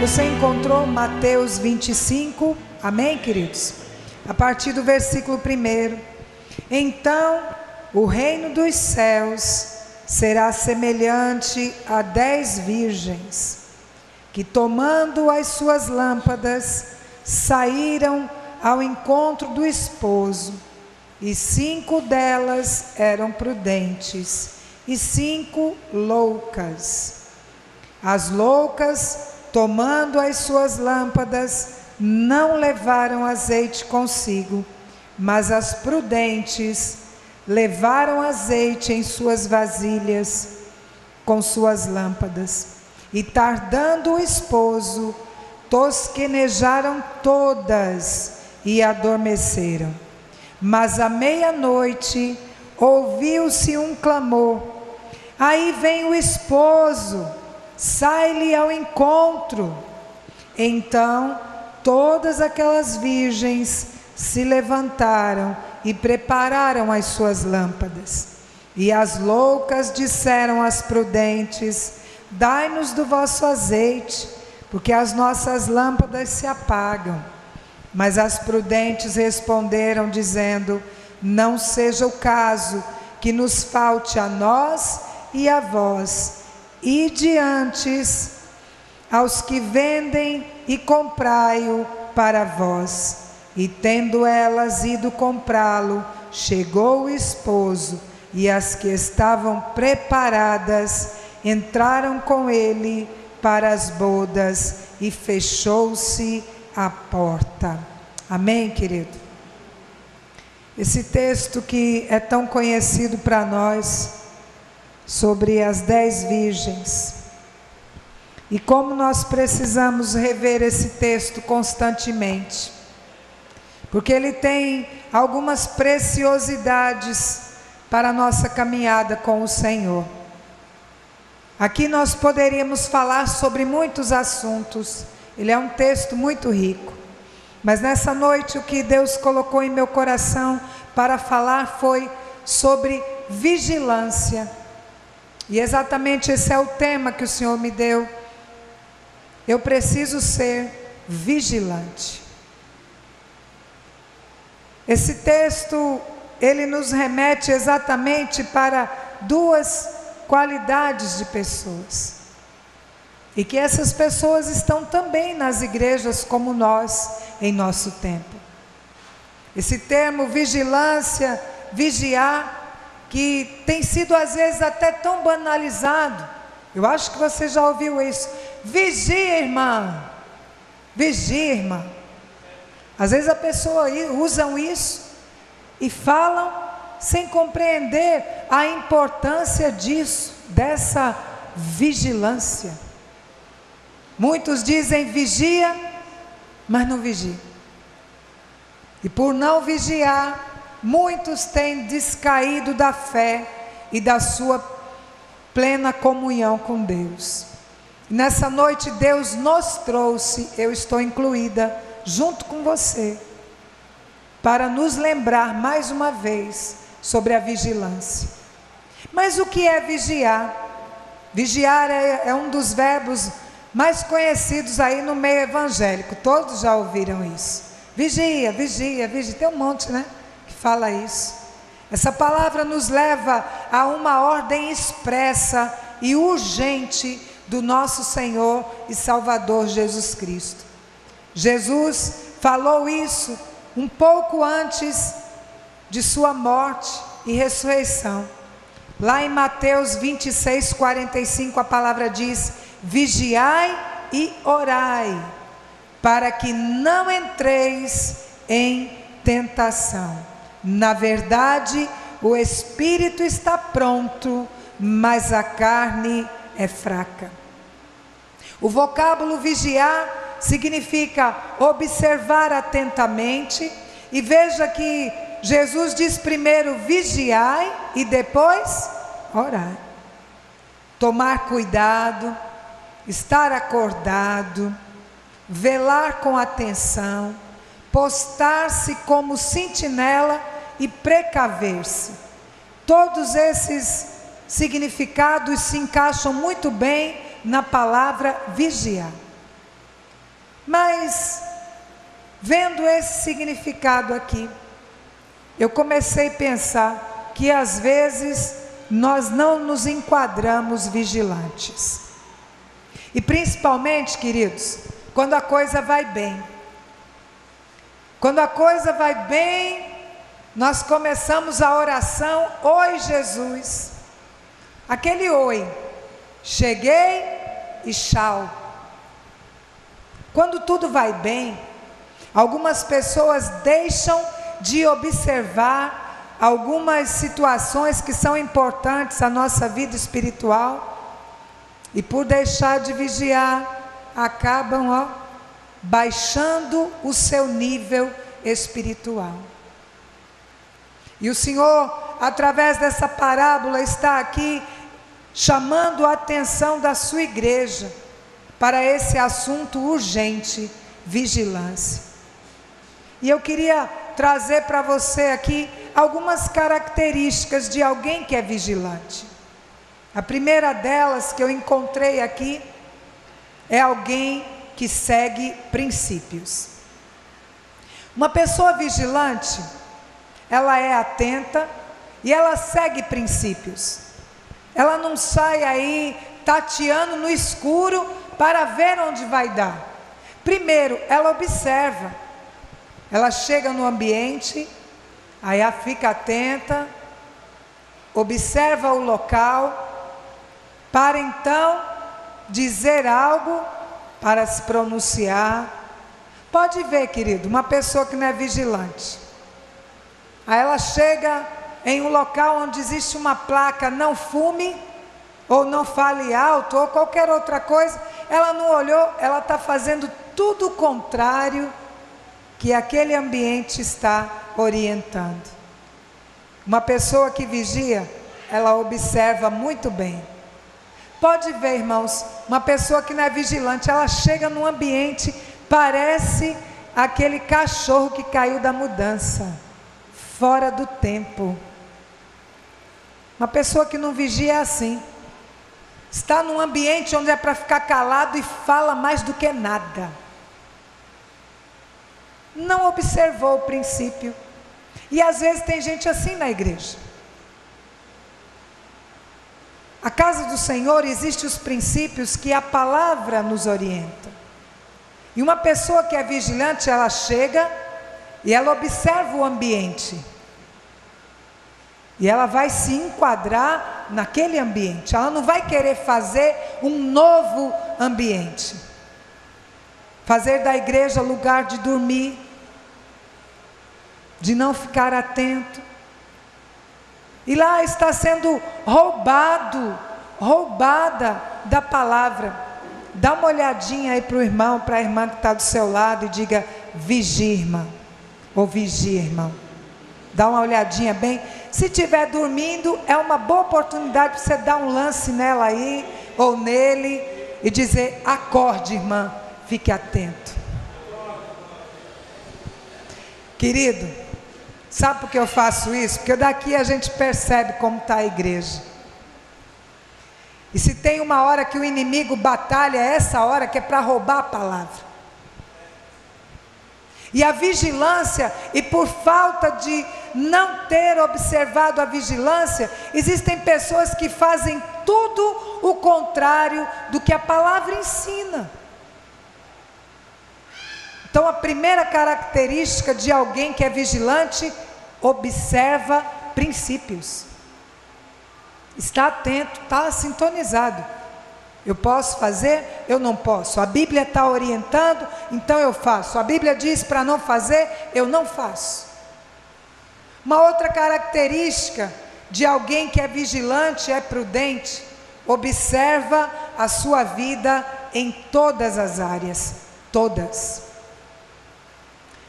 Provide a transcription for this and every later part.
Você encontrou Mateus 25, amém, queridos? A partir do versículo 1. Então, o reino dos céus será semelhante a 10 virgens, que tomando as suas lâmpadas, saíram ao encontro do esposo, e 5 delas eram prudentes, e 5 loucas. As loucas, tomando as suas lâmpadas, não levaram azeite consigo, mas as prudentes levaram azeite em suas vasilhas com suas lâmpadas. E tardando o esposo, tosquenejaram todas e adormeceram. Mas à meia-noite ouviu-se um clamor: aí vem o esposo, sai-lhe ao encontro. Então todas aquelas virgens se levantaram e prepararam as suas lâmpadas. E as loucas disseram às prudentes: dai-nos do vosso azeite, porque as nossas lâmpadas se apagam. Mas as prudentes responderam, dizendo: não seja o caso que nos falte a nós e a vós. Ide antes aos que vendem e comprai-o para vós. E tendo elas ido comprá-lo, chegou o esposo, e as que estavam preparadas entraram com ele para as bodas, e fechou-se a porta. Amém, querido? Esse texto que é tão conhecido para nós, sobre as 10 virgens, e como nós precisamos rever esse texto constantemente, porque ele tem algumas preciosidades para a nossa caminhada com o Senhor. Aqui nós poderíamos falar sobre muitos assuntos, ele é um texto muito rico, mas nessa noite o que Deus colocou em meu coração para falar foi sobre vigilância. E exatamente esse é o tema que o Senhor me deu. Eu preciso ser vigilante. Esse texto, ele nos remete exatamente para 2 qualidades de pessoas. E que essas pessoas estão também nas igrejas como nós, em nosso tempo. Esse termo vigilância, vigiar, que tem sido às vezes até tão banalizado. Eu acho que você já ouviu isso. Vigia, irmã. Vigia, irmã. Às vezes a pessoa usam isso e falam sem compreender a importância disso, dessa vigilância. Muitos dizem vigia, mas não vigia. E por não vigiar, muitos têm descaído da fé e da sua plena comunhão com Deus. Nessa noite Deus nos trouxe, eu estou incluída, junto com você, para nos lembrar mais uma vez sobre a vigilância. Mas o que é vigiar? Vigiar é um dos verbos mais conhecidos aí no meio evangélico, todos já ouviram isso. Vigia, vigia, vigia, tem um monte, né? Fala isso. Essa palavra nos leva a uma ordem expressa e urgente do nosso Senhor e Salvador Jesus Cristo. Jesus falou isso um pouco antes de sua morte e ressurreição. Lá em Mateus 26, 45, a palavra diz: vigiai e orai, para que não entreis em tentação. Na verdade, o espírito está pronto, mas a carne é fraca. O vocábulo vigiar significa observar atentamente, e veja que Jesus diz primeiro vigiai e depois orai. Tomar cuidado, estar acordado, velar com atenção, postar-se como sentinela e precaver-se. Todos esses significados se encaixam muito bem na palavra vigiar. Mas, vendo esse significado aqui, eu comecei a pensar que às vezes nós não nos enquadramos vigilantes. E principalmente, queridos, quando a coisa vai bem. Quando a coisa vai bem, nós começamos a oração, oi Jesus. Aquele oi, cheguei e tchau. Quando tudo vai bem, algumas pessoas deixam de observar algumas situações que são importantes à nossa vida espiritual, e por deixar de vigiar, acabam baixando o seu nível espiritual. E o Senhor, através dessa parábola, está aqui chamando a atenção da sua igreja para esse assunto urgente, vigilância. E eu queria trazer para você aqui algumas características de alguém que é vigilante. A primeira delas que eu encontrei aqui é alguém que segue princípios. Uma pessoa vigilante, ela é atenta e ela segue princípios. Ela não sai aí tateando no escuro para ver onde vai dar. Primeiro, ela observa. Ela chega no ambiente, aí ela fica atenta, observa o local, para então dizer algo, para se pronunciar. Pode ver, querido, uma pessoa que não é vigilante. Aí ela chega em um local onde existe uma placa, não fume, ou não fale alto, ou qualquer outra coisa. Ela não olhou, ela está fazendo tudo o contrário que aquele ambiente está orientando. Uma pessoa que vigia, ela observa muito bem. Pode ver, irmãos, uma pessoa que não é vigilante, ela chega num ambiente, parece aquele cachorro que caiu da mudança, fora do tempo. Uma pessoa que não vigia é assim, está num ambiente onde é para ficar calado e fala mais do que nada. Não observou o princípio. E às vezes tem gente assim na igreja. A casa do Senhor existem os princípios que a palavra nos orienta. E uma pessoa que é vigilante, ela chega e ela observa o ambiente. E ela vai se enquadrar naquele ambiente. Ela não vai querer fazer um novo ambiente. Fazer da igreja lugar de dormir, de não ficar atento. E lá está sendo roubada da palavra. Dá uma olhadinha aí para o irmão, para a irmã que está do seu lado e diga, vigia, irmã, ou vigia, irmão. Dá uma olhadinha bem. Se estiver dormindo, é uma boa oportunidade para você dar um lance nela aí, ou nele, e dizer, acorde, irmã, fique atento. Querido, sabe por que eu faço isso? Porque daqui a gente percebe como está a igreja. E se tem uma hora que o inimigo batalha, é essa hora que é para roubar a palavra. E a vigilância, e por falta de não ter observado a vigilância, existem pessoas que fazem tudo o contrário do que a palavra ensina. Então a primeira característica de alguém que é vigilante, observa princípios. Está atento, está sintonizado. Eu posso fazer? Eu não posso. A Bíblia está orientando, então eu faço. A Bíblia diz para não fazer, eu não faço. Uma outra característica de alguém que é vigilante, é prudente, observa a sua vida em todas as áreas, todas.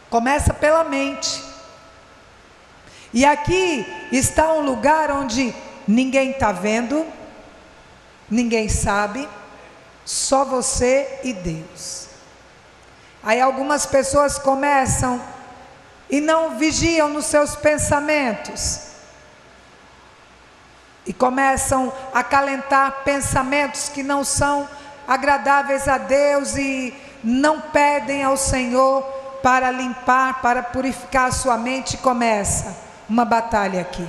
Começa pela mente. E aqui está um lugar onde ninguém está vendo, ninguém sabe, só você e Deus. Aí algumas pessoas começam e não vigiam nos seus pensamentos, e começam a acalentar pensamentos que não são agradáveis a Deus e não pedem ao Senhor para limpar, para purificar a sua mente, e começa uma batalha aqui.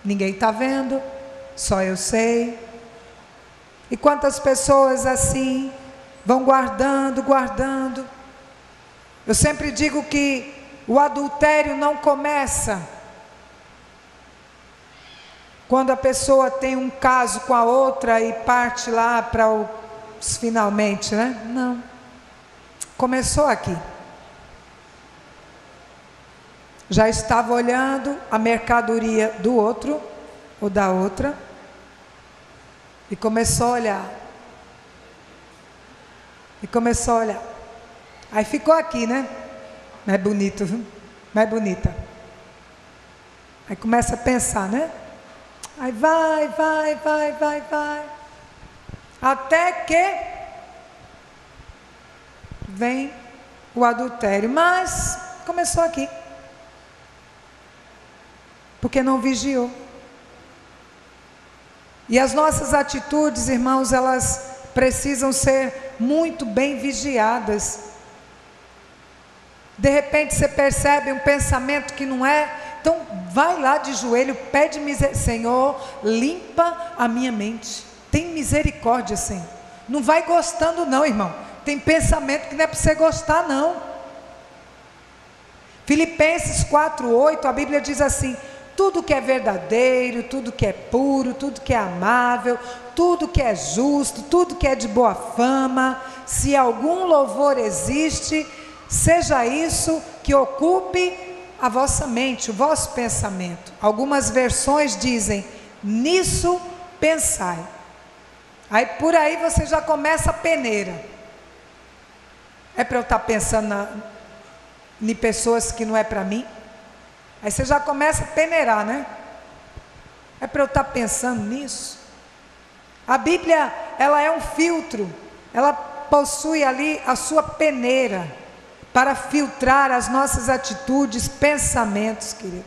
Ninguém está vendo, só eu sei. E quantas pessoas assim vão guardando. Eu sempre digo que o adultério não começa quando a pessoa tem um caso com a outra e parte lá para os finalmente, né? Não. Começou aqui. Já estava olhando a mercadoria do outro ou da outra e começou a olhar. Aí ficou aqui, né? Mais bonito, viu? Mais bonita. Aí começa a pensar, né? Aí vai. Até que vem o adultério. Mas começou aqui. Porque não vigiou. E as nossas atitudes, irmãos, elas precisam ser muito bem vigiadas. De repente você percebe um pensamento que não é, então vai lá de joelho, pede misericórdia, Senhor, limpa a minha mente, tem misericórdia, Senhor. Não vai gostando não, irmão, tem pensamento que não é para você gostar não. Filipenses 4:8, a Bíblia diz assim: tudo que é verdadeiro, tudo que é puro, tudo que é amável, tudo que é justo, tudo que é de boa fama, se algum louvor existe, seja isso que ocupe a vossa mente, o vosso pensamento. Algumas versões dizem, nisso pensai. Aí por aí você já começa a peneira. É para eu estar pensando em pessoas que não é para mim? Aí você já começa a peneirar, né? É para eu estar pensando nisso? A Bíblia, ela é um filtro, ela possui ali a sua peneira, para filtrar as nossas atitudes, pensamentos, querido.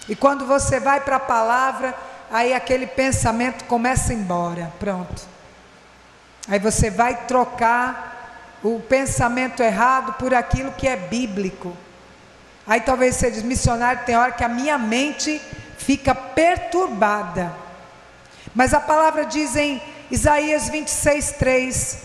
E quando você vai para a palavra, aí aquele pensamento começa a ir embora, pronto. Aí você vai trocar o pensamento errado por aquilo que é bíblico. Aí talvez você diz, missionário, tem hora que a minha mente fica perturbada. Mas a palavra diz em Isaías 26:3,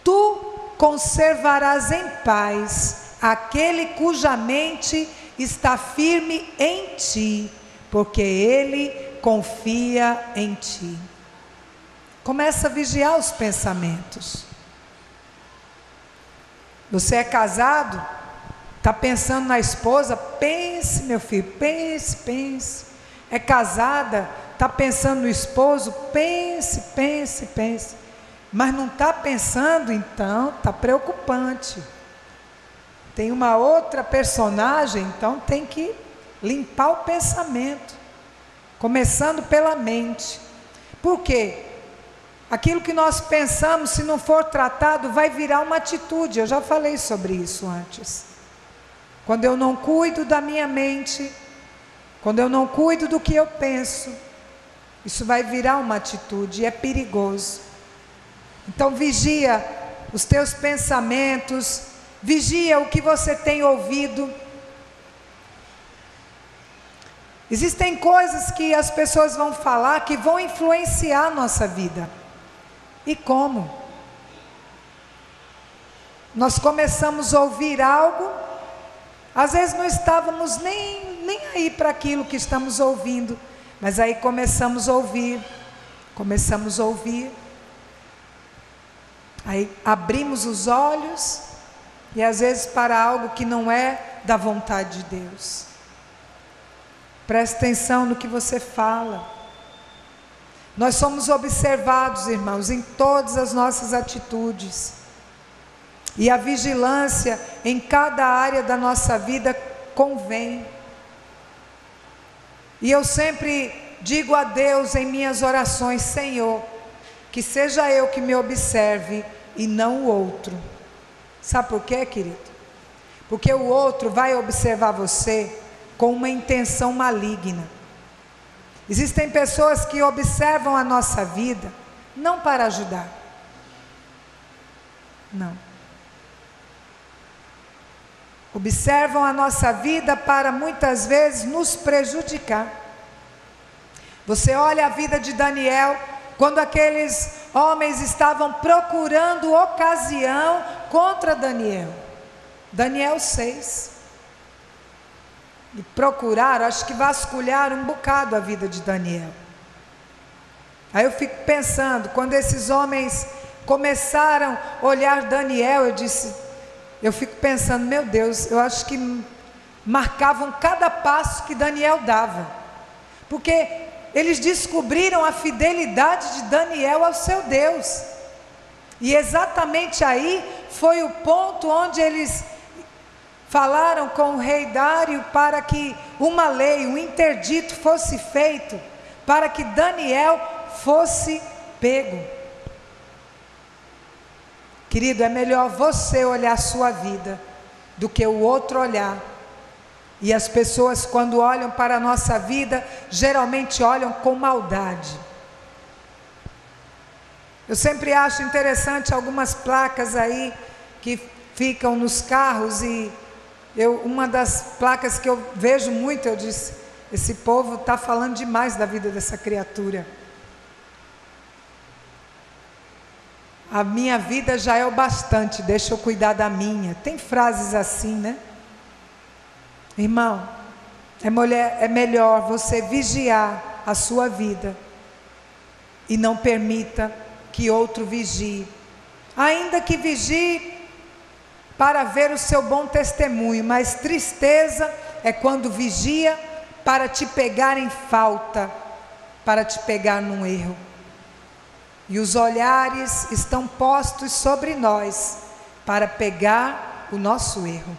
tu conservarás em paz aquele cuja mente está firme em ti, porque ele confia em ti. Começa a vigiar os pensamentos. Você é casado? Está pensando na esposa? Pense, meu filho, pense. É casada? Está pensando no esposo? Pense. Mas não está pensando, então está preocupante. Tem uma outra personagem, então tem que limpar o pensamento, começando pela mente. Por quê? Aquilo que nós pensamos, se não for tratado, vai virar uma atitude. Eu já falei sobre isso antes. Quando eu não cuido da minha mente, quando eu não cuido do que eu penso, isso vai virar uma atitude e é perigoso. Então vigia os teus pensamentos, vigia o que você tem ouvido. Existem coisas que as pessoas vão falar que vão influenciar a nossa vida. E como? Nós começamos a ouvir algo, às vezes não estávamos nem aí para aquilo que estamos ouvindo, mas aí começamos a ouvir. Aí abrimos os olhos e às vezes para algo que não é da vontade de Deus. Preste atenção no que você fala. Nós somos observados, irmãos, em todas as nossas atitudes. E a vigilância em cada área da nossa vida convém. E eu sempre digo a Deus em minhas orações, Senhor, que seja eu que me observe e não o outro. Sabe por quê, querido? Porque o outro vai observar você com uma intenção maligna. Existem pessoas que observam a nossa vida não para ajudar, Não. Observam a nossa vida para muitas vezes nos prejudicar. Você olha a vida de Daniel, quando aqueles homens estavam procurando ocasião contra Daniel. Daniel 6. E procuraram, acho que vasculharam um bocado a vida de Daniel. Aí eu fico pensando, quando esses homens começaram a olhar Daniel, eu fico pensando, meu Deus, eu acho que marcavam cada passo que Daniel dava. Porque eles descobriram a fidelidade de Daniel ao seu Deus. E exatamente aí foi o ponto onde eles falaram com o rei Dário para que uma lei, um interdito fosse feito, para que Daniel fosse pego. Querido, é melhor você olhar a sua vida do que o outro olhar. E as pessoas, quando olham para a nossa vida, geralmente olham com maldade. Eu sempre acho interessante algumas placas aí que ficam nos carros, e uma das placas que eu vejo muito, eu disse, esse povo está falando demais da vida dessa criatura. A minha vida já é o bastante, deixa eu cuidar da minha. Tem frases assim, né? Irmão, é melhor você vigiar a sua vida e não permita que outro vigie. Ainda que vigie para ver o seu bom testemunho, mas tristeza é quando vigia para te pegar em falta, para te pegar num erro. E os olhares estão postos sobre nós para pegar o nosso erro.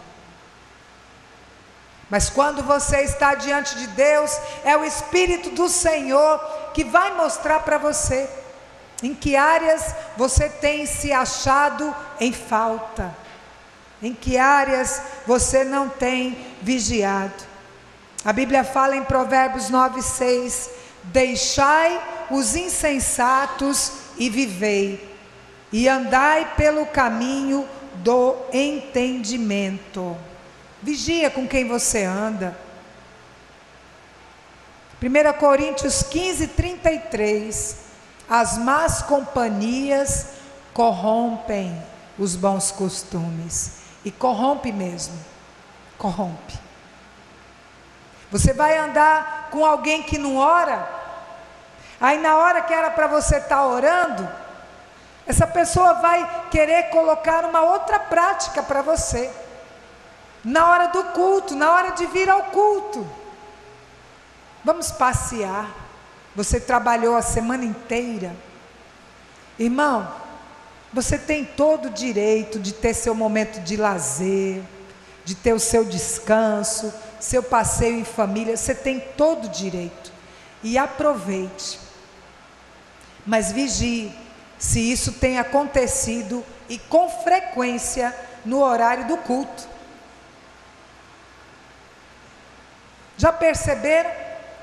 Mas quando você está diante de Deus, é o Espírito do Senhor que vai mostrar para você em que áreas você tem se achado em falta, em que áreas você não tem vigiado. A Bíblia fala em Provérbios 9:6: deixai os insensatos e vivei, e andai pelo caminho do entendimento. Vigia com quem você anda. 1 Coríntios 15:33: as más companhias corrompem os bons costumes. E corrompe mesmo, corrompe. Você vai andar com alguém que não ora, aí na hora que era para você estar orando, essa pessoa vai querer colocar uma outra prática para você. Na hora do culto, na hora de vir ao culto, vamos passear. Você trabalhou a semana inteira. Irmão, você tem todo o direito de ter seu momento de lazer, de ter o seu descanso, seu passeio em família. Você tem todo o direito. E aproveite. Mas vigie se isso tem acontecido, e com frequência, no horário do culto. Já perceberam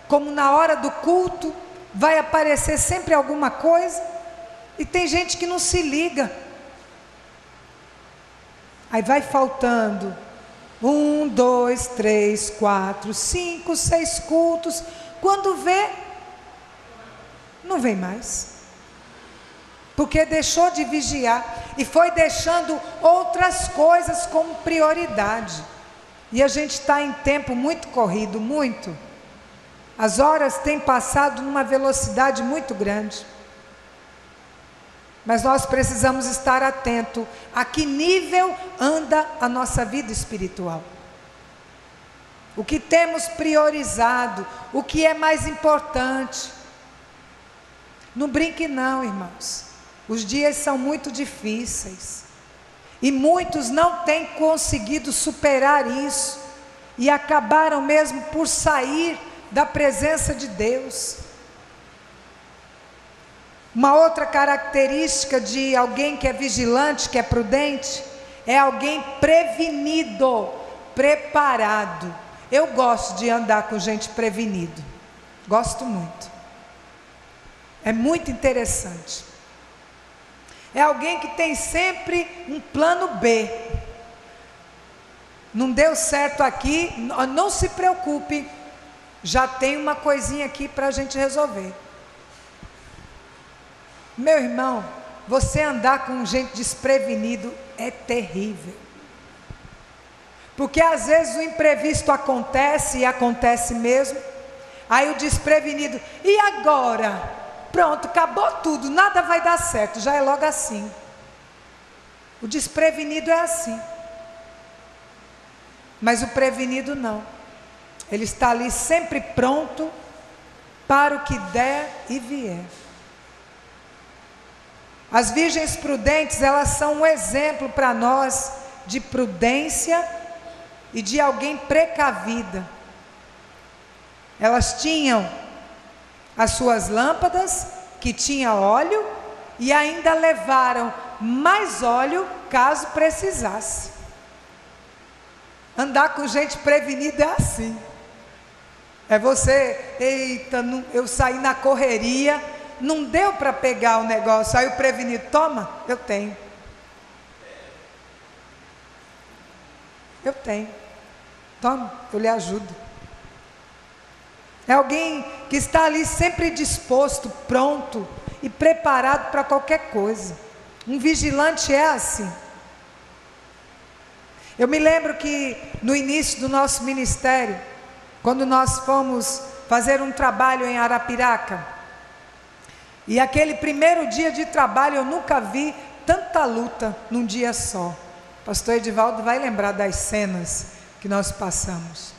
como na hora do culto vai aparecer sempre alguma coisa? E tem gente que não se liga. Aí vai faltando 1, 2, 3, 4, 5, 6 cultos. Quando vê, não vem mais. Porque deixou de vigiar e foi deixando outras coisas como prioridade. E a gente está em tempo muito corrido, muito. As horas têm passado numa velocidade muito grande. Mas nós precisamos estar atentos a que nível anda a nossa vida espiritual. O que temos priorizado, o que é mais importante. Não brinque não, irmãos. Os dias são muito difíceis. E muitos não têm conseguido superar isso. E acabaram mesmo por sair da presença de Deus. Uma outra característica de alguém que é vigilante, que é prudente, é alguém prevenido, preparado. Eu gosto de andar com gente prevenido. Gosto muito. É muito interessante. É alguém que tem sempre um plano B. Não deu certo aqui, não se preocupe, já tem uma coisinha aqui para a gente resolver. Meu irmão, você andar com gente desprevenido é terrível. Porque às vezes o imprevisto acontece, e acontece mesmo, aí o desprevenido, e agora? Pronto, acabou tudo, nada vai dar certo, já é logo assim. O desprevenido é assim. Mas o prevenido não. Ele está ali sempre pronto para o que der e vier. As virgens prudentes, elas são um exemplo para nós de prudência e de alguém precavida. Elas tinham as suas lâmpadas, que tinha óleo, e ainda levaram mais óleo caso precisasse. Andar com gente prevenida é assim. É você, eita, eu saí na correria, não deu para pegar o negócio, aí o prevenido, toma, eu tenho. Eu tenho. Toma, eu lhe ajudo. É alguém que está ali sempre disposto, pronto e preparado para qualquer coisa. Um vigilante é assim. Eu me lembro que no início do nosso ministério, quando nós fomos fazer um trabalho em Arapiraca, e aquele primeiro dia de trabalho eu nunca vi tanta luta num dia só. Pastor Edivaldo vai lembrar das cenas que nós passamos.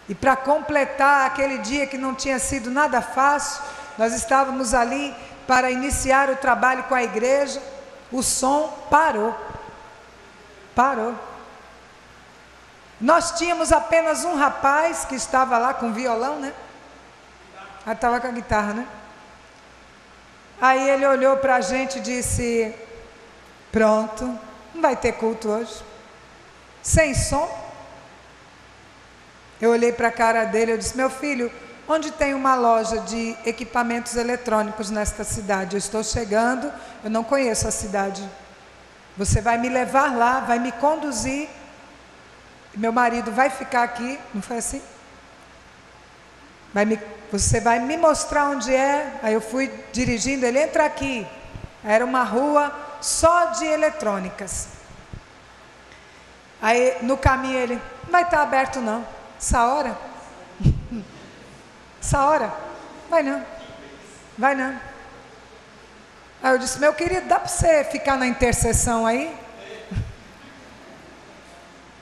E para completar aquele dia que não tinha sido nada fácil, nós estávamos ali para iniciar o trabalho com a igreja, o som parou. Nós tínhamos apenas um rapaz que estava lá com violão, né? Ele estava com a guitarra, né? Aí ele olhou para a gente e disse, pronto, não vai ter culto hoje, sem som. Eu olhei para a cara dele e disse, meu filho, onde tem uma loja de equipamentos eletrônicos nesta cidade? Eu estou chegando, eu não conheço a cidade. Você vai me levar lá, vai me conduzir, meu marido vai ficar aqui, não foi assim? Você vai me mostrar onde é. Aí eu fui dirigindo, ele entra aqui. Era uma rua só de eletrônicas. Aí no caminho ele, não vai estar aberto não, essa hora? Essa hora? Vai não. Aí eu disse, meu querido, dá para você ficar na intercessão aí?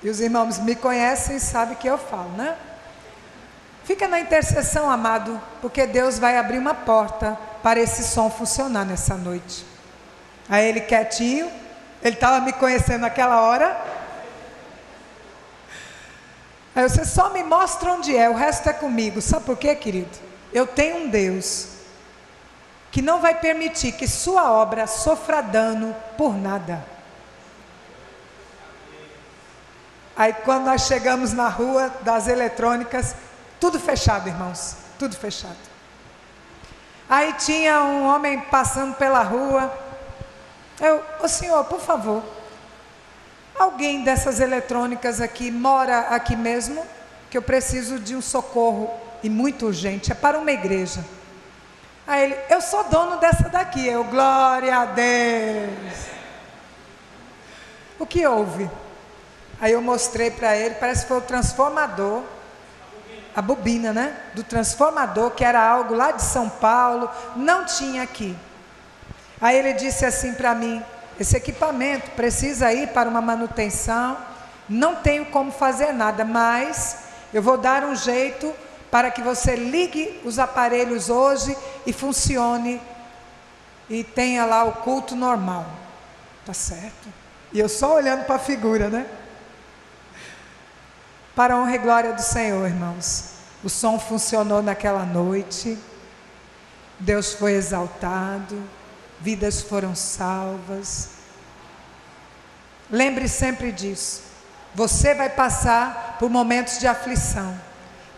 E os irmãos me conhecem e sabem que eu falo, né? Fica na intercessão, amado, porque Deus vai abrir uma porta para esse som funcionar nessa noite. Aí ele quietinho, ele estava me conhecendo naquela hora. Aí você só me mostra onde é, o resto é comigo. Sabe por quê, querido? Eu tenho um Deus que não vai permitir que sua obra sofra dano por nada. Aí quando nós chegamos na rua das eletrônicas, tudo fechado, irmãos, tudo fechado. Aí tinha um homem passando pela rua. Ô senhor, por favor, alguém dessas eletrônicas aqui mora aqui mesmo? Que eu preciso de um socorro e muito urgente, é para uma igreja. Aí ele, eu sou dono dessa daqui. Eu, glória a Deus. O que houve? Aí eu mostrei para ele, parece que foi o transformador, a bobina, né? Do transformador, que era algo lá de São Paulo, não tinha aqui. Aí ele disse assim para mim, esse equipamento precisa ir para uma manutenção, não tenho como fazer nada, mas eu vou dar um jeito para que você ligue os aparelhos hoje e funcione e tenha lá o culto normal. Tá certo? E eu só olhando para a figura, né? Para a honra e glória do Senhor, irmãos. O som funcionou naquela noite. Deus foi exaltado. Vidas foram salvas. Lembre sempre disso. Você vai passar por momentos de aflição,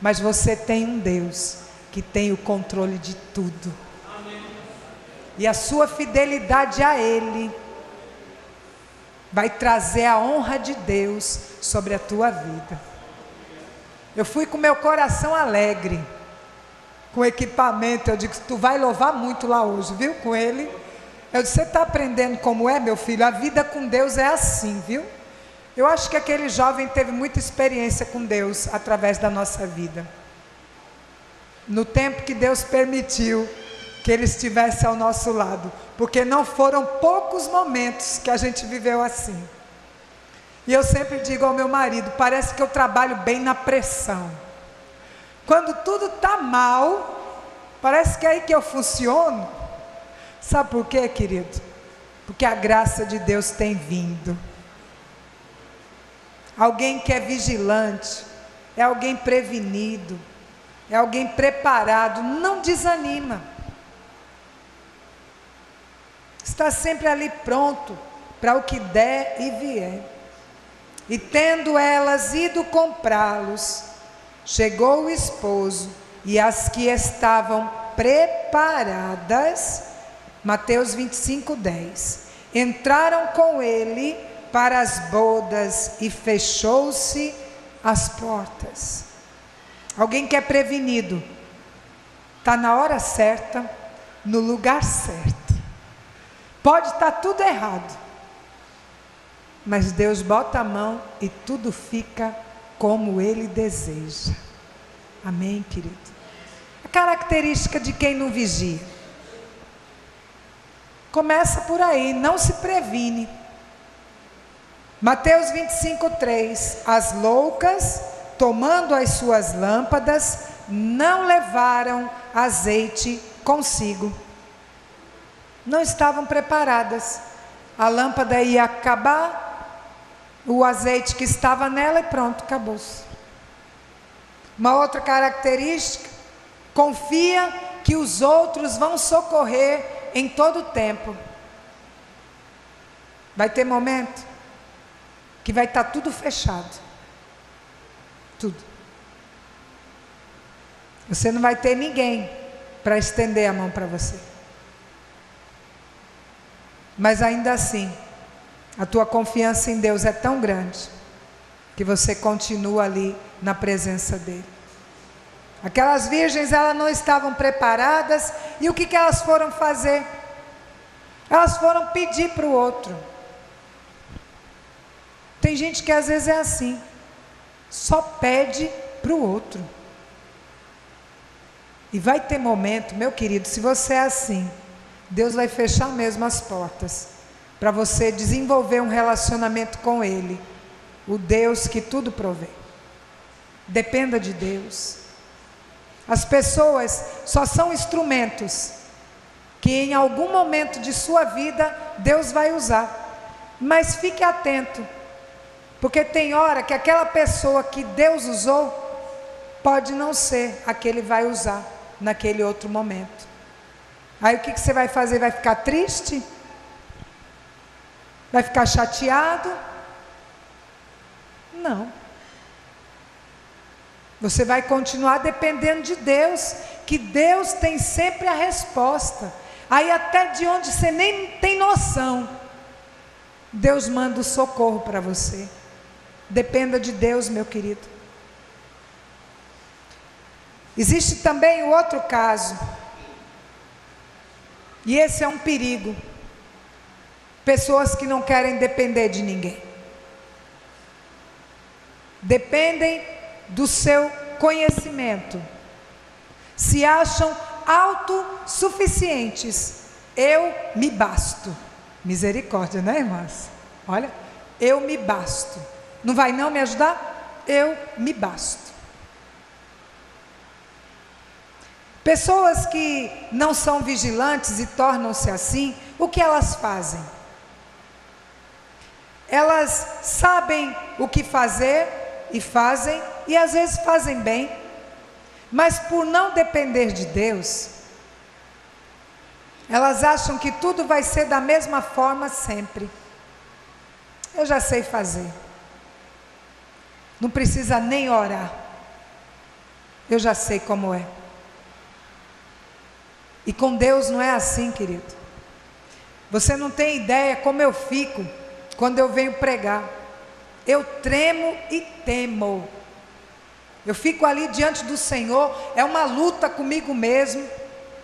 mas você tem um Deus que tem o controle de tudo. e a sua fidelidade a Ele vai trazer a honra de Deus sobre a tua vida. Eu fui com meu coração alegre, com equipamento. Eu digo, tu vai louvar muito lá hoje, viu, com ele. Eu disse, você está aprendendo como é, meu filho? A vida com Deus é assim, viu? Eu acho que aquele jovem teve muita experiência com Deus através da nossa vida. No tempo que Deus permitiu que Ele estivesse ao nosso lado, porque não foram poucos momentos que a gente viveu assim. E eu sempre digo ao meu marido, parece que eu trabalho bem na pressão. Quando tudo está mal, parece que é aí que eu funciono. Sabe por quê, querido? Porque a graça de Deus tem vindo. Alguém que é vigilante, é alguém prevenido, é alguém preparado, não desanima. Está sempre ali pronto para o que der e vier. E tendo elas ido comprá-los, chegou o esposo, e as que estavam preparadas, Mateus 25:10, entraram com ele para as bodas, e fechou-se as portas. Alguém que é prevenido, está na hora certa, no lugar certo. Pode estar tudo errado, mas Deus bota a mão e tudo fica como Ele deseja. Amém, querido? A característica de quem não vigia. Começa por aí, não se previne. Mateus 25:3, as loucas, tomando as suas lâmpadas, não levaram azeite consigo. Não estavam preparadas. A lâmpada ia acabar, o azeite que estava nela e pronto, acabou-se. Uma outra característica, confia que os outros vão socorrer em todo o tempo. Vai ter momento que vai estar tudo fechado. Tudo. Você não vai ter ninguém para estender a mão para você. Mas ainda assim, a tua confiança em Deus é tão grande, que você continua ali na presença dEle. Aquelas virgens, elas não estavam preparadas, e o que elas foram fazer? Elas foram pedir para o outro. Tem gente que às vezes é assim, só pede para o outro. E vai ter momento, meu querido, se você é assim, Deus vai fechar mesmo as portas, para você desenvolver um relacionamento com Ele, o Deus que tudo provê. Dependa de Deus. As pessoas só são instrumentos, que em algum momento de sua vida, Deus vai usar. Mas fique atento, porque tem hora que aquela pessoa que Deus usou, pode não ser a que Ele vai usar naquele outro momento. Aí o que você vai fazer? Vai ficar triste? Vai ficar chateado? Não. Você vai continuar dependendo de Deus, que Deus tem sempre a resposta. Aí até de onde você nem tem noção, Deus manda o socorro para você. Dependa de Deus, meu querido. Existe também o outro caso, e esse é um perigo. Pessoas que não querem depender de ninguém. Dependem do seu conhecimento. Se acham autossuficientes. Eu me basto. Misericórdia, né, irmãs? Olha, eu me basto. Não vai não me ajudar? Eu me basto. Pessoas que não são vigilantes e tornam-se assim, o que elas fazem? Elas sabem o que fazer e fazem, e às vezes fazem bem, mas por não depender de Deus, elas acham que tudo vai ser da mesma forma sempre. Eu já sei fazer, não precisa nem orar, eu já sei como é. E com Deus não é assim, querido. Você não tem ideia como eu fico quando eu venho pregar. Eu tremo e temo. Eu fico ali diante do Senhor, é uma luta comigo mesmo,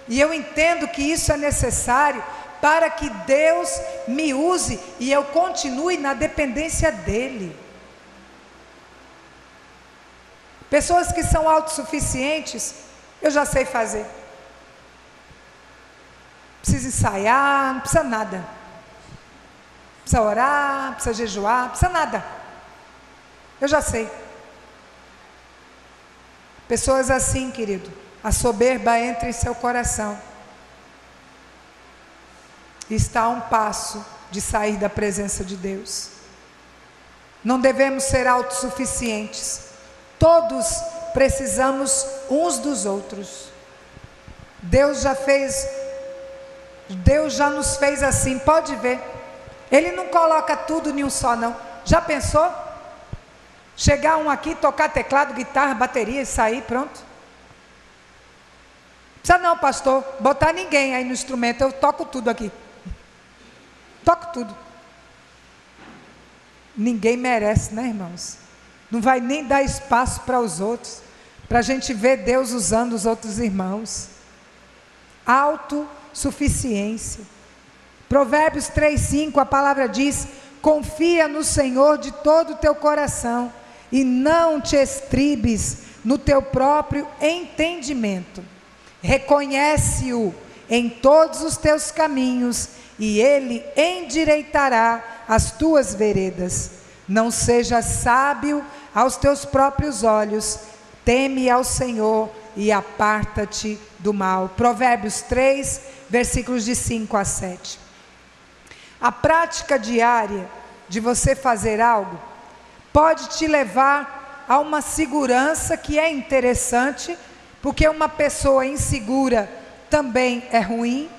e eu entendo que isso é necessário para que Deus me use e eu continue na dependência dEle. Pessoas que são autossuficientes, eu já sei fazer. Não precisa ensaiar, não precisa nada. Não precisa orar, não precisa jejuar, não precisa nada. Eu já sei. Pessoas assim, querido, a soberba entra em seu coração. E está a um passo de sair da presença de Deus. Não devemos ser autossuficientes. Todos precisamos uns dos outros. Deus já nos fez assim, pode ver. Ele não coloca tudo em um só, não. Já pensou? Chegar um aqui, tocar teclado, guitarra, bateria e sair, pronto. Não precisa não, pastor, botar ninguém aí no instrumento, eu toco tudo aqui. Toco tudo. Ninguém merece, né, irmãos? Não vai nem dar espaço para os outros, para a gente ver Deus usando os outros irmãos. Autossuficiência. Provérbios 3:5, a palavra diz: confia no Senhor de todo o teu coração e não te estribes no teu próprio entendimento. Reconhece-o em todos os teus caminhos e Ele endireitará as tuas veredas. Não sejas sábio aos teus próprios olhos, teme ao Senhor e aparta-te do mal. Provérbios 3, versículos de 5 a 7. A prática diária de você fazer algo pode te levar a uma segurança que é interessante, porque uma pessoa insegura também é ruim.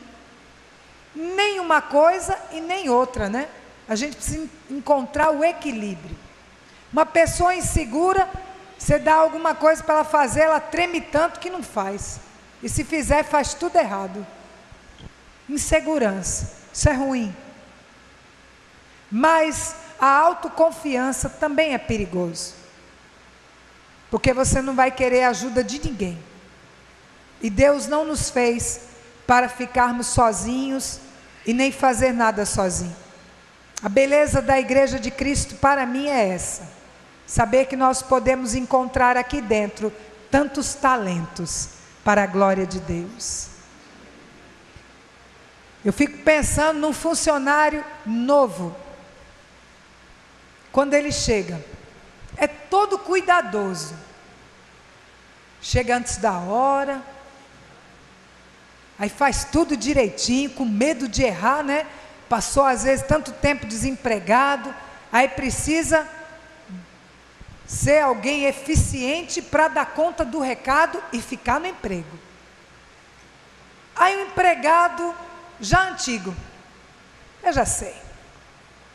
Nem uma coisa e nem outra, né? A gente precisa encontrar o equilíbrio. Uma pessoa insegura, você dá alguma coisa para ela fazer, ela treme tanto que não faz. E se fizer, faz tudo errado. Insegurança, isso é ruim. Mas a autoconfiança também é perigoso. Porque você não vai querer a ajuda de ninguém. E Deus não nos fez para ficarmos sozinhos e nem fazer nada sozinho. A beleza da igreja de Cristo para mim é essa. Saber que nós podemos encontrar aqui dentro tantos talentos para a glória de Deus. Eu fico pensando num funcionário novo. Quando ele chega, é todo cuidadoso. Chega antes da hora, aí faz tudo direitinho, com medo de errar, né? Passou às vezes tanto tempo desempregado, aí precisa ser alguém eficiente para dar conta do recado e ficar no emprego. Aí o empregado já antigo, eu já sei,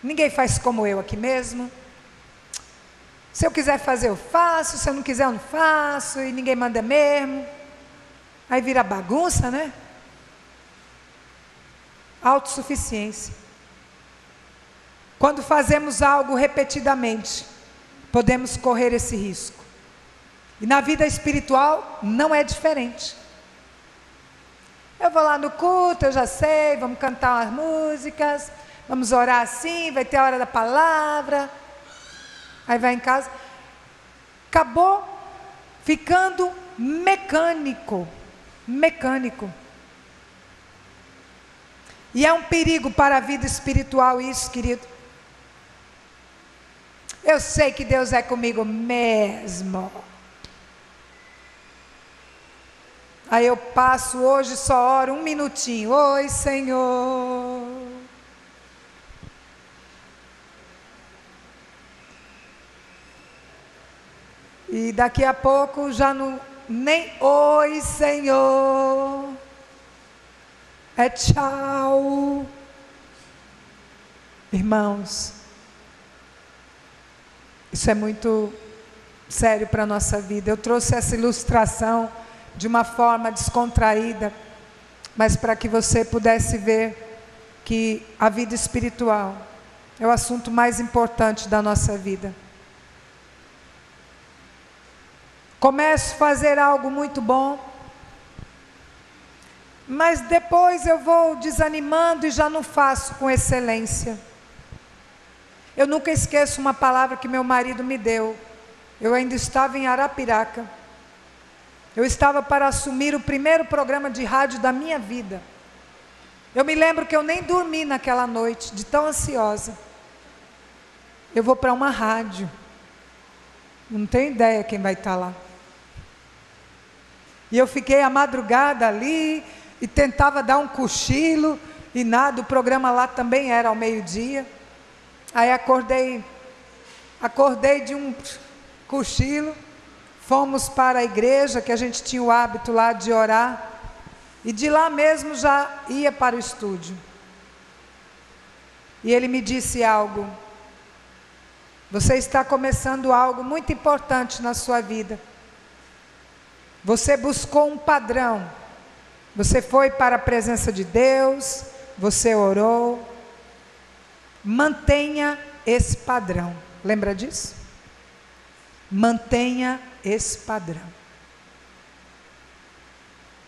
ninguém faz como eu aqui mesmo. Se eu quiser fazer eu faço, se eu não quiser eu não faço, e ninguém manda mesmo. Aí vira bagunça, né? Autossuficiência. Quando fazemos algo repetidamente, podemos correr esse risco. E na vida espiritual não é diferente. Eu vou lá no culto, eu já sei, vamos cantar umas músicas, vamos orar assim, vai ter a hora da palavra. Aí vai em casa, acabou ficando mecânico. E é um perigo para a vida espiritual isso, querido. Eu sei que Deus é comigo mesmo. Aí eu passo hoje, só oro 1 minutinho. Oi, Senhor. E daqui a pouco já não, nem oi, Senhor. É tchau. Irmãos, isso é muito sério para a nossa vida. Eu trouxe essa ilustração de uma forma descontraída, mas para que você pudesse ver que a vida espiritual é o assunto mais importante da nossa vida. Começo a fazer algo muito bom, mas depois eu vou desanimando e já não faço com excelência. Eu nunca esqueço uma palavra que meu marido me deu. Eu ainda estava em Arapiraca. Eu estava para assumir o primeiro programa de rádio da minha vida. Eu me lembro que eu nem dormi naquela noite, de tão ansiosa. Eu vou para uma rádio. Não tenho ideia quem vai estar lá. E eu fiquei a madrugada ali e tentava dar um cochilo e nada, o programa lá também era ao meio-dia. Aí acordei de um cochilo, fomos para a igreja, que a gente tinha o hábito lá de orar, e de lá mesmo já ia para o estúdio. E ele me disse algo: você está começando algo muito importante na sua vida. Você buscou um padrão, você foi para a presença de Deus, você orou, mantenha esse padrão. Lembra disso? Mantenha esse padrão.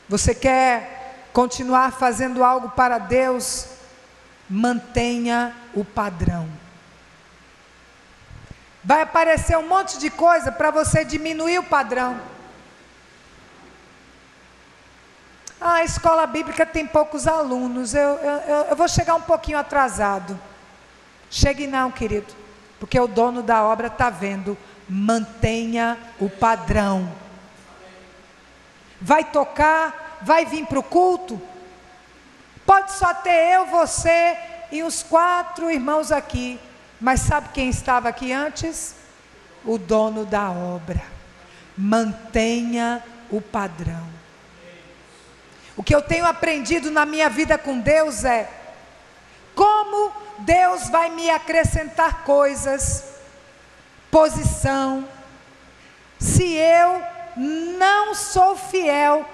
Você quer continuar fazendo algo para Deus? Mantenha o padrão. Vai aparecer um monte de coisa para você diminuir o padrão. A escola bíblica tem poucos alunos, eu vou chegar um pouquinho atrasado. Chegue não, querido, porque o dono da obra está vendo. Mantenha o padrão. Vai tocar, vai vir para o culto. Pode só ter eu, você e uns 4 irmãos aqui. Mas sabe quem estava aqui antes? O dono da obra. Mantenha o padrão. O que eu tenho aprendido na minha vida com Deus é como Deus vai me acrescentar coisas, posição, se eu não sou fiel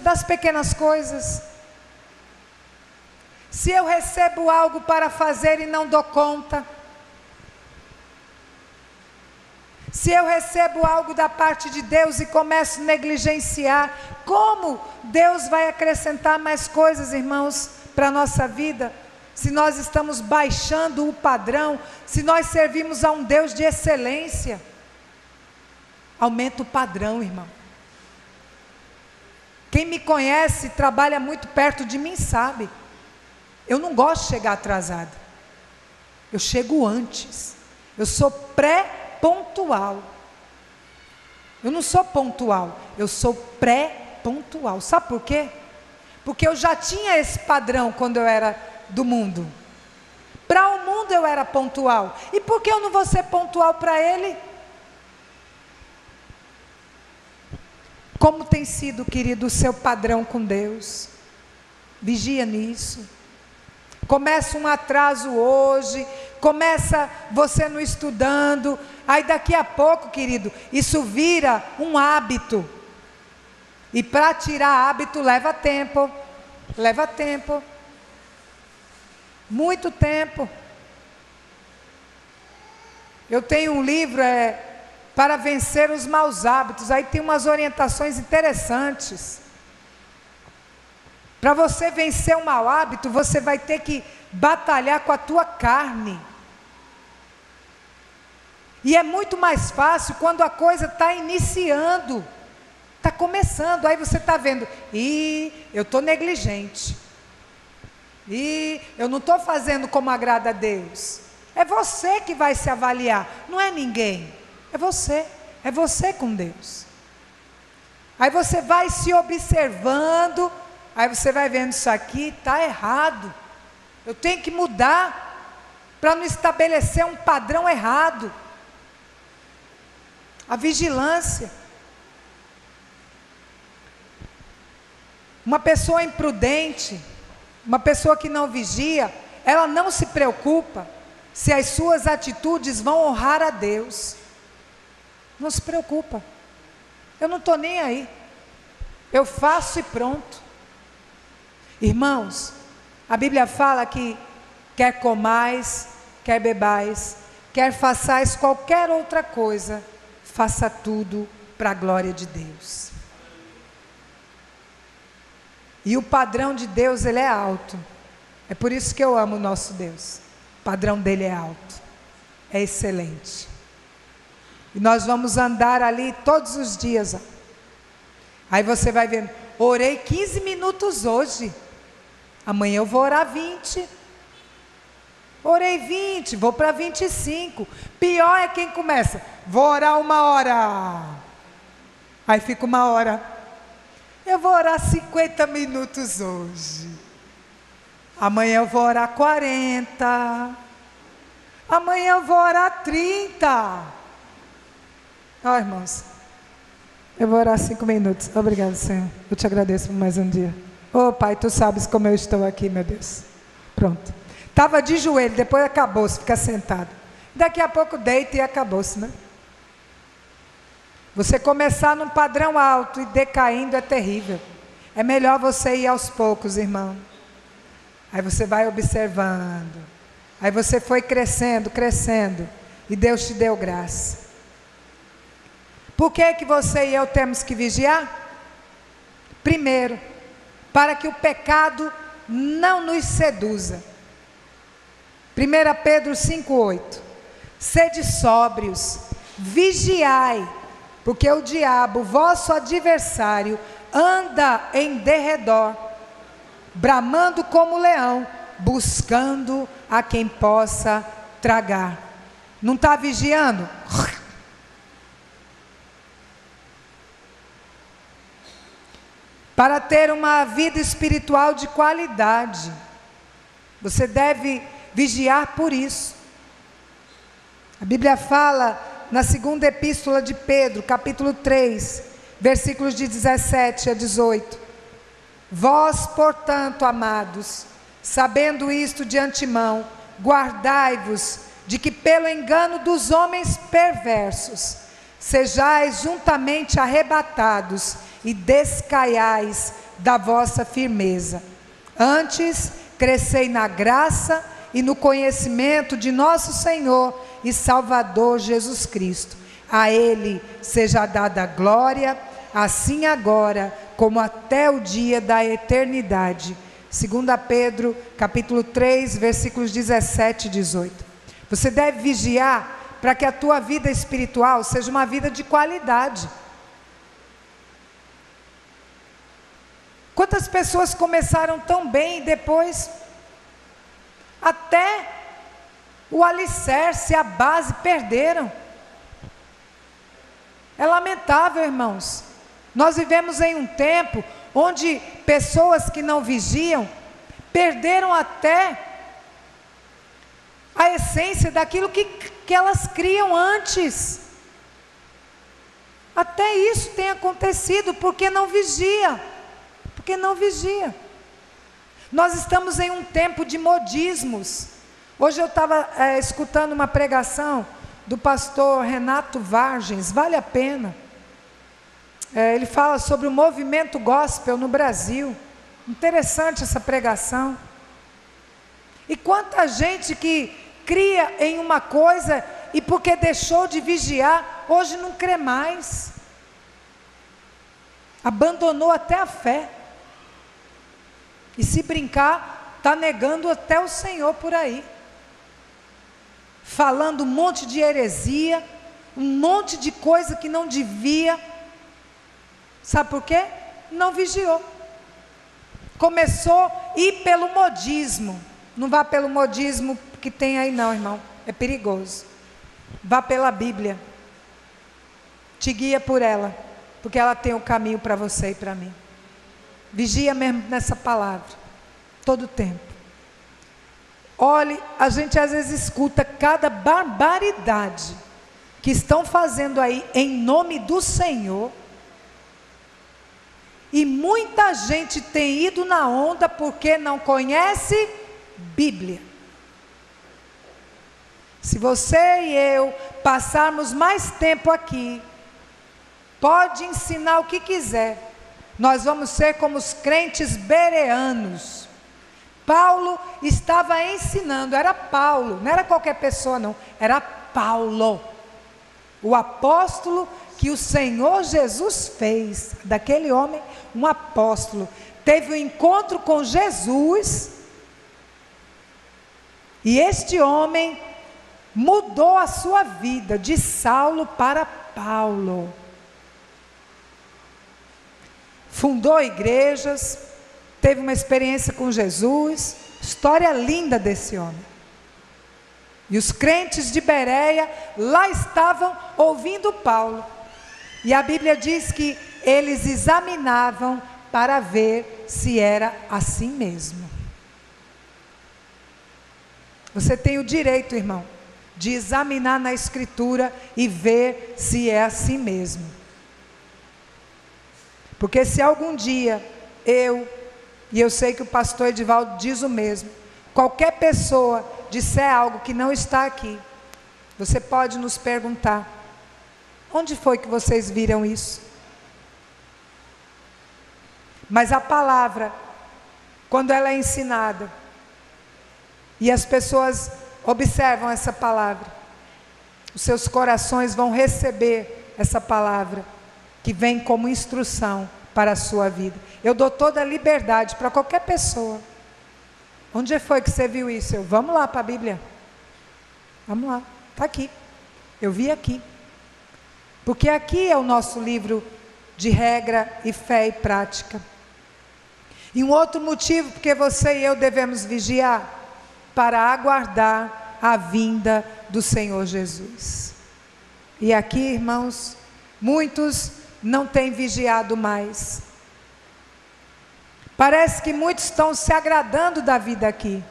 das pequenas coisas. Se eu recebo algo para fazer e não dou conta. Se eu recebo algo da parte de Deus e começo a negligenciar, como Deus vai acrescentar mais coisas, irmãos, para a nossa vida? Se nós estamos baixando o padrão, se nós servimos a um Deus de excelência, aumenta o padrão, irmão. Quem me conhece, trabalha muito perto de mim, sabe. Eu não gosto de chegar atrasado. Eu chego antes. Eu sou pré-pontual. Eu não sou pontual, eu sou pré-pontual. Sabe por quê? Porque eu já tinha esse padrão quando eu era do mundo. Para o mundo eu era pontual. E por que eu não vou ser pontual para ele? Como tem sido, querido, o seu padrão com Deus? Vigia nisso. Começa um atraso hoje, começa você não estudando, aí daqui a pouco, querido, isso vira um hábito. E para tirar hábito leva tempo, muito tempo. Eu tenho um livro, para vencer os maus hábitos, aí tem umas orientações interessantes. Para você vencer um mau hábito, você vai ter que batalhar com a tua carne. E é muito mais fácil quando a coisa está iniciando, está começando, aí você está vendo, eu estou negligente, eu não estou fazendo como agrada a Deus. É você que vai se avaliar, não é ninguém, é você com Deus. Aí você vai se observando, aí você vai vendo, isso aqui está errado, eu tenho que mudar, para não estabelecer um padrão errado. A vigilância. Uma pessoa imprudente, uma pessoa que não vigia, ela não se preocupa se as suas atitudes vão honrar a Deus. Não se preocupa. Eu não estou nem aí. Eu faço e pronto. Irmãos, A Bíblia fala que quer comais, quer bebais, quer façais qualquer outra coisa, faça tudo para a glória de Deus. E o padrão de Deus, ele é alto. É por isso que eu amo o nosso Deus. O padrão dele é alto, é excelente. E nós vamos andar ali todos os dias. Ó. Aí você vai vendo, orei 15 minutos hoje, amanhã eu vou orar 20. Orei 20, vou para 25. Pior é quem começa, vou orar 1 hora. Aí fica 1 hora. Eu vou orar 50 minutos hoje. Amanhã eu vou orar 40. Amanhã eu vou orar 30. Ó, irmãos, eu vou orar 5 minutos. Obrigado, Senhor. Eu te agradeço por mais um dia. Ô, Pai, tu sabes como eu estou aqui, meu Deus. Pronto. Estava de joelho, depois acabou-se, fica sentado. Daqui a pouco deita e acabou-se, né? Você começar num padrão alto e decaindo é terrível. É melhor você ir aos poucos, irmão. Aí você vai observando. Aí você foi crescendo, crescendo. E Deus te deu graça. Por que você e eu temos que vigiar? Primeiro, para que o pecado não nos seduza. 1 Pedro 5,8. Sede sóbrios, vigiai, porque o diabo, vosso adversário, anda em derredor, bramando como leão, buscando a quem possa tragar. Não está vigiando? Para ter uma vida espiritual de qualidade, você deve vigiar por isso. A Bíblia fala na segunda epístola de Pedro, capítulo 3, versículos de 17 a 18. Vós, portanto, amados, sabendo isto de antemão, guardai-vos de que pelo engano dos homens perversos, sejais juntamente arrebatados e descaiais da vossa firmeza. Antes, crescei na graça e no conhecimento de nosso Senhor e Salvador Jesus Cristo. A Ele seja dada a glória, assim agora, como até o dia da eternidade. 2 Pedro, capítulo 3, versículos 17 e 18. Você deve vigiar para que a tua vida espiritual seja uma vida de qualidade. Quantas pessoas começaram tão bem e depois até o alicerce, a base perderam. É lamentável, irmãos. Nós vivemos em um tempo onde pessoas que não vigiam perderam até a essência daquilo que elas criam antes. Até isso tem acontecido porque não vigia. Porque não vigia. Nós estamos em um tempo de modismos. Hoje eu estava escutando uma pregação do pastor Renato Vargens, vale a pena. Ele fala sobre o movimento gospel no Brasil. Interessante essa pregação. E quanta gente que cria em uma coisa e porque deixou de vigiar, hoje não crê mais. Abandonou até a fé. E se brincar, está negando até o Senhor por aí. Falando um monte de heresia, um monte de coisa que não devia. Sabe por quê? Não vigiou. Começou a ir pelo modismo. Não vá pelo modismo que tem aí não, irmão. É perigoso. Vá pela Bíblia. Te guia por ela. Porque ela tem o caminho para você e para mim. Vigia mesmo nessa palavra. Todo o tempo. Olhe, a gente às vezes escuta cada barbaridade que estão fazendo aí em nome do Senhor. E muita gente tem ido na onda porque não conhece Bíblia. Se você e eu passarmos mais tempo aqui, pode ensinar o que quiser, nós vamos ser como os crentes bereanos, Paulo estava ensinando, era Paulo, não era qualquer pessoa não, era Paulo, o apóstolo que o Senhor Jesus fez, daquele homem, um apóstolo, teve um encontro com Jesus, e este homem mudou a sua vida, de Saulo para Paulo, fundou igrejas, teve uma experiência com Jesus, história linda desse homem. E os crentes de Bereia lá estavam ouvindo Paulo. E a Bíblia diz que eles examinavam para ver se era assim mesmo. Você tem o direito, irmão, de examinar na Escritura e ver se é assim mesmo. Porque se algum dia e eu sei que o pastor Edivaldo diz o mesmo, qualquer pessoa disser algo que não está aqui, você pode nos perguntar: onde foi que vocês viram isso? Mas a palavra, quando ela é ensinada, e as pessoas observam essa palavra, os seus corações vão receber essa palavra, que vem como instrução para a sua vida. Eu dou toda a liberdade para qualquer pessoa. Onde foi que você viu isso? Vamos lá para a Bíblia. Vamos lá, está aqui. Eu vi aqui. Porque aqui é o nosso livro de regra e fé e prática. E um outro motivo porque você e eu devemos vigiar, para aguardar a vinda do Senhor Jesus. E aqui, irmãos, muitos não têm vigiado mais. Parece que muitos estão se agradando da vida aqui.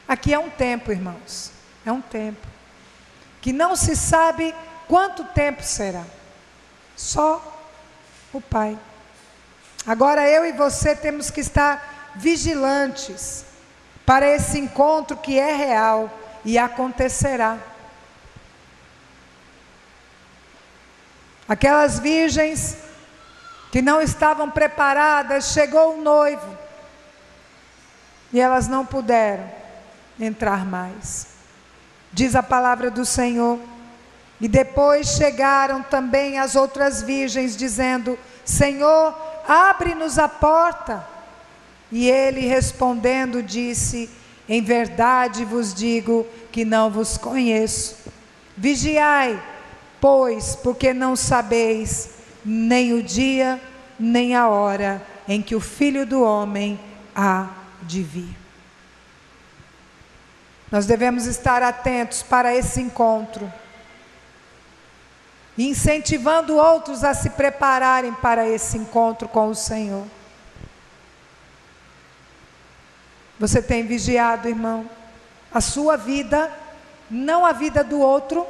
Aqui é um tempo, irmãos, é um tempo que não se sabe quanto tempo será. Só o Pai. Agora eu e você temos que estar vigilantes para esse encontro que é real e acontecerá. Aquelas virgens que não estavam preparadas, chegou o noivo e elas não puderam entrar mais. Diz a palavra do Senhor. E depois chegaram também as outras virgens, dizendo: Senhor, abre-nos a porta. E ele respondendo disse: em verdade vos digo que não vos conheço. Vigiai, pois, porque não sabeis nem o dia, nem a hora em que o Filho do Homem há de vir. Nós devemos estar atentos para esse encontro, incentivando outros a se prepararem para esse encontro com o Senhor. Você tem vigiado, irmão, a sua vida, não a vida do outro,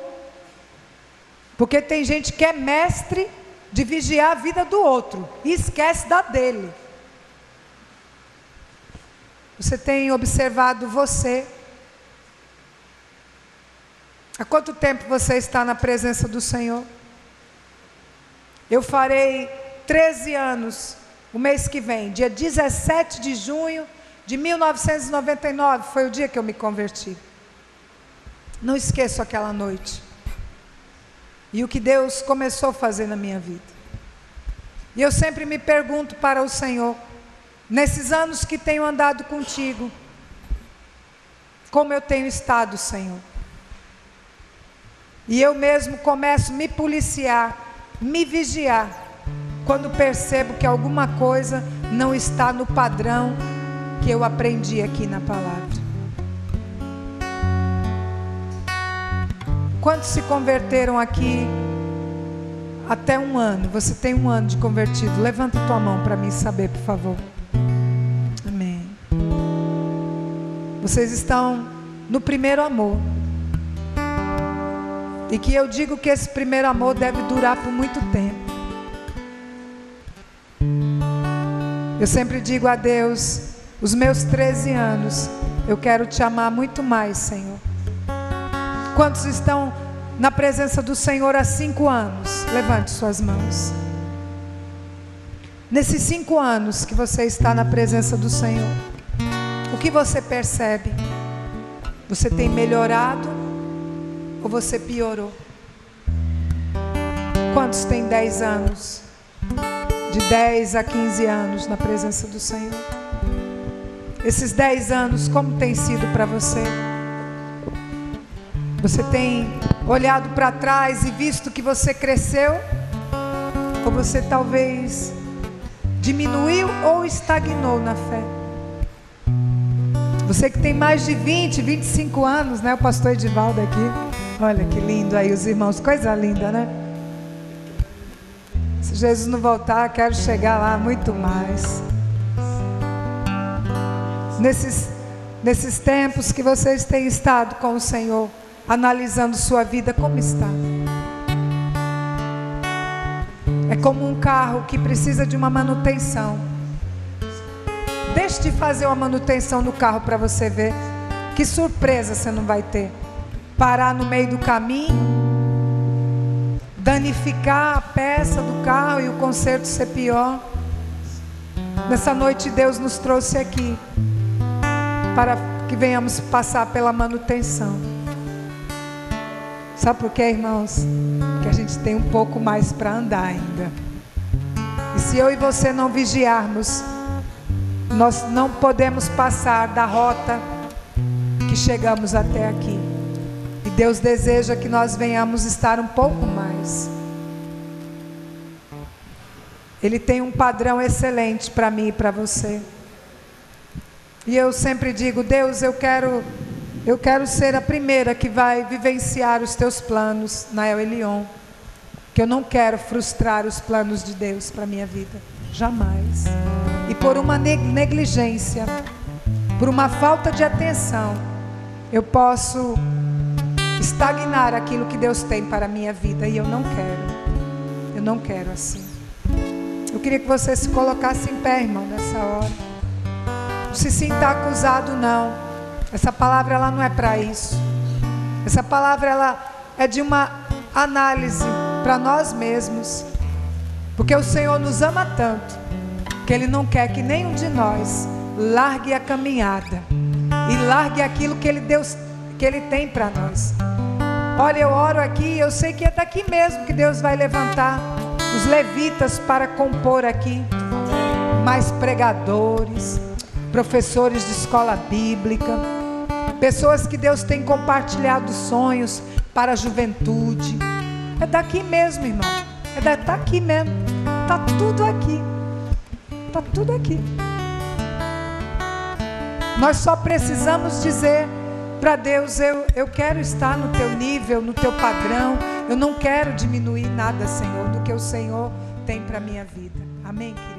porque tem gente que é mestre de vigiar a vida do outro e esquece da dele. Você tem observado você? Há quanto tempo você está na presença do Senhor? Eu farei 13 anos, o mês que vem, dia 17 de junho de 1999, foi o dia que eu me converti. Não esqueço aquela noite. E o que Deus começou a fazer na minha vida. E eu sempre me pergunto para o Senhor, nesses anos que tenho andado contigo, como eu tenho estado, Senhor? E eu mesmo começo a me policiar, me vigiar, quando percebo que alguma coisa não está no padrão que eu aprendi aqui na palavra. Quantos se converteram aqui até um ano? Você tem um ano de convertido? Levanta tua mão para mim saber, por favor. Amém. Vocês estão no primeiro amor. E que eu digo que esse primeiro amor deve durar por muito tempo. Eu sempre digo a Deus, os meus 13 anos, eu quero te amar muito mais, Senhor. Quantos estão na presença do Senhor há 5 anos? Levante suas mãos. Nesses 5 anos que você está na presença do Senhor, que você percebe? Você tem melhorado ou você piorou? Quantos têm 10 anos? De 10 a 15 anos na presença do Senhor. Esses 10 anos, como tem sido para você? Você tem olhado para trás e visto que você cresceu? Ou você talvez diminuiu ou estagnou na fé? Você que tem mais de 20, 25 anos, né? O pastor Edivaldo aqui. Olha que lindo aí os irmãos, coisa linda, né? Se Jesus não voltar, quero chegar lá muito mais. Nesses tempos que vocês têm estado com o Senhor, analisando sua vida, como está? É como um carro que precisa de uma manutenção. Deixe de fazer uma manutenção no carro para você ver que surpresa você não vai ter. Parar no meio do caminho, danificar a peça do carro e o conserto ser pior. Nessa noite Deus nos trouxe aqui para que venhamos passar pela manutenção. Sabe por quê, irmãos? Porque a gente tem um pouco mais para andar ainda. E se eu e você não vigiarmos, nós não podemos passar da rota que chegamos até aqui. E Deus deseja que nós venhamos estar um pouco mais. Ele tem um padrão excelente para mim e para você. E eu sempre digo: Deus, eu quero ser a primeira que vai vivenciar os teus planos na El Elyon. Que eu não quero frustrar os planos de Deus para a minha vida. Jamais. E por uma negligência, por uma falta de atenção, eu posso estagnar aquilo que Deus tem para a minha vida. E eu não quero. Eu não quero assim. Eu queria que você se colocasse em pé, irmão, nessa hora. Não se sinta acusado, não. Essa palavra, ela não é para isso. Essa palavra, ela é de uma análise para nós mesmos. Porque o Senhor nos ama tanto, que Ele não quer que nenhum de nós largue a caminhada e largue aquilo que Ele tem para nós. Olha, eu oro aqui, eu sei que é daqui mesmo que Deus vai levantar os levitas para compor aqui. Mais pregadores, professores de escola bíblica, pessoas que Deus tem compartilhado sonhos para a juventude. É daqui mesmo, irmão. Tá aqui mesmo. Tá tudo aqui. Tá tudo aqui. Nós só precisamos dizer para Deus: eu quero estar no teu nível, no teu padrão. Eu não quero diminuir nada, Senhor, do que o Senhor tem para a minha vida. Amém, querido?